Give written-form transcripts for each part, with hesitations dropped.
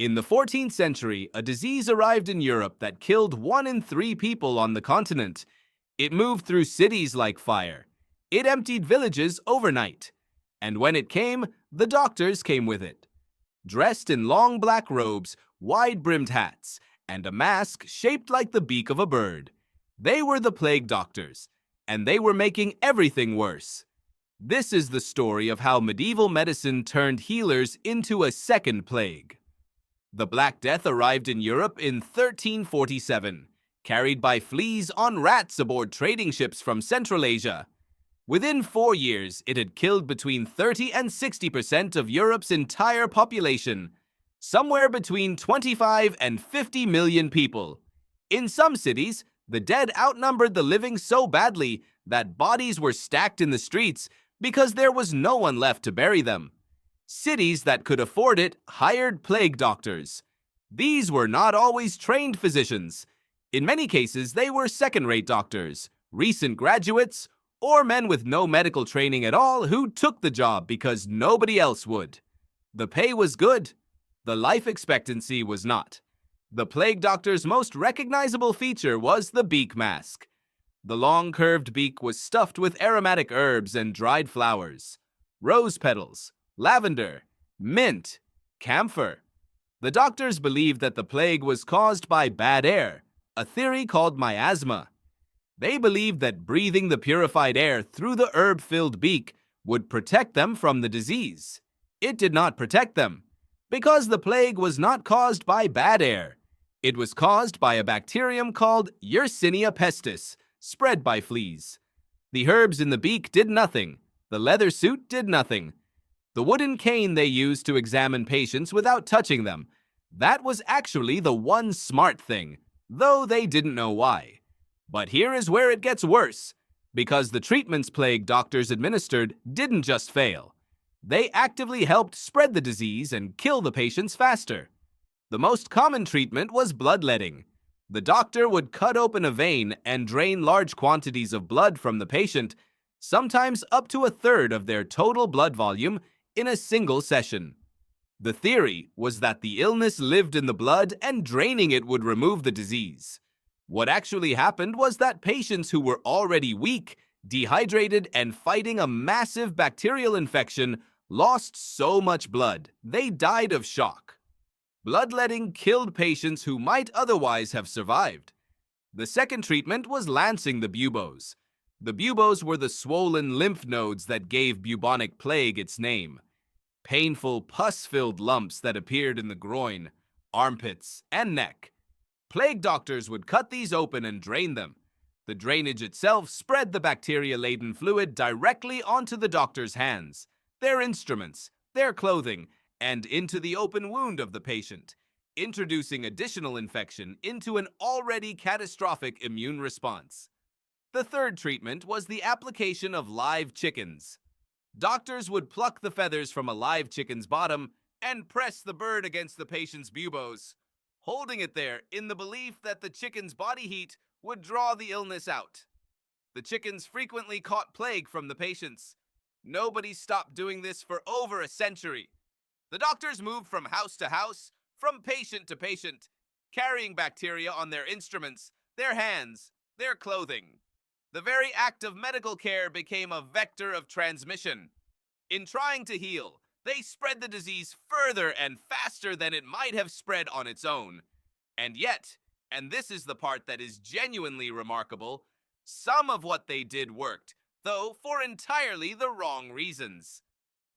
In the 14th century, a disease arrived in Europe that killed 1 in 3 people on the continent. It moved through cities like fire. It emptied villages overnight. And when it came, the doctors came with it. Dressed in long black robes, wide-brimmed hats, and a mask shaped like the beak of a bird. They were the plague doctors, and they were making everything worse. This is the story of how medieval medicine turned healers into a second plague. The Black Death arrived in Europe in 1347, carried by fleas on rats aboard trading ships from Central Asia. Within 4 years, it had killed between 30 and 60% of Europe's entire population, somewhere between 25 and 50 million people. In some cities, the dead outnumbered the living so badly that bodies were stacked in the streets because there was no one left to bury them. Cities that could afford it hired plague doctors. These were not always trained physicians. In many cases, they were second-rate doctors, recent graduates, or men with no medical training at all who took the job because nobody else would. The pay was good. The life expectancy was not. The plague doctor's most recognizable feature was the beak mask. The long curved beak was stuffed with aromatic herbs and dried flowers, rose petals, lavender, mint, camphor. The doctors believed that the plague was caused by bad air, a theory called miasma. They believed that breathing the purified air through the herb-filled beak would protect them from the disease. It did not protect them, because the plague was not caused by bad air. It was caused by a bacterium called Yersinia pestis, spread by fleas. The herbs in the beak did nothing. The leather suit did nothing. The wooden cane they used to examine patients without touching them, that was actually the one smart thing, though they didn't know why. But here is where it gets worse, because the treatments plague doctors administered didn't just fail. They actively helped spread the disease and kill the patients faster. The most common treatment was bloodletting. The doctor would cut open a vein and drain large quantities of blood from the patient, sometimes up to a third of their total blood volume in a single session. The theory was that the illness lived in the blood and draining it would remove the disease. What actually happened was that patients who were already weak, dehydrated, and fighting a massive bacterial infection lost so much blood, they died of shock. Bloodletting killed patients who might otherwise have survived. The second treatment was lancing the buboes. The buboes were the swollen lymph nodes that gave bubonic plague its name. Painful, pus-filled lumps that appeared in the groin, armpits, and neck. Plague doctors would cut these open and drain them. The drainage itself spread the bacteria-laden fluid directly onto the doctor's hands, their instruments, their clothing, and into the open wound of the patient, introducing additional infection into an already catastrophic immune response. The third treatment was the application of live chickens. Doctors would pluck the feathers from a live chicken's bottom and press the bird against the patient's buboes, holding it there in the belief that the chicken's body heat would draw the illness out. The chickens frequently caught plague from the patients. Nobody stopped doing this for over a century. The doctors moved from house to house, from patient to patient, carrying bacteria on their instruments, their hands, their clothing. The very act of medical care became a vector of transmission. In trying to heal, they spread the disease further and faster than it might have spread on its own. And yet, and this is the part that is genuinely remarkable, some of what they did worked, though for entirely the wrong reasons.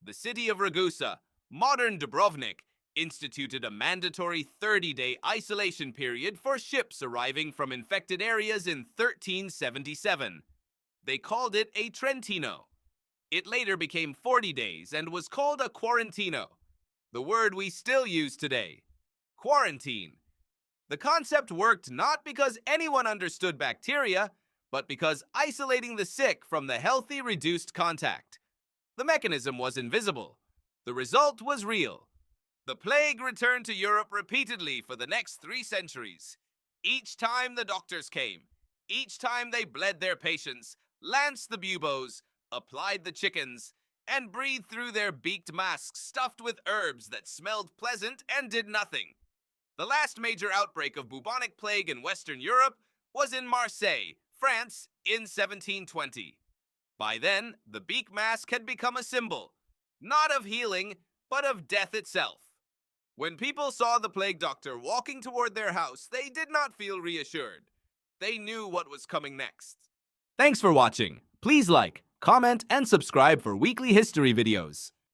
The city of Ragusa, modern Dubrovnik, instituted a mandatory 30-day isolation period for ships arriving from infected areas in 1377. They called it a Trentino. It later became 40 days and was called a quarantino, the word we still use today. Quarantine. The concept worked not because anyone understood bacteria, but because isolating the sick from the healthy reduced contact. The mechanism was invisible. The result was real. The plague returned to Europe repeatedly for the next 3 centuries. Each time the doctors came, each time they bled their patients, lanced the buboes, applied the chickens, and breathed through their beaked masks stuffed with herbs that smelled pleasant and did nothing. The last major outbreak of bubonic plague in Western Europe was in Marseille, France, in 1720. By then, the beak mask had become a symbol, not of healing, but of death itself. When people saw the plague doctor walking toward their house, they did not feel reassured. They knew what was coming next. Thanks for watching. Please like, comment, and subscribe for weekly history videos.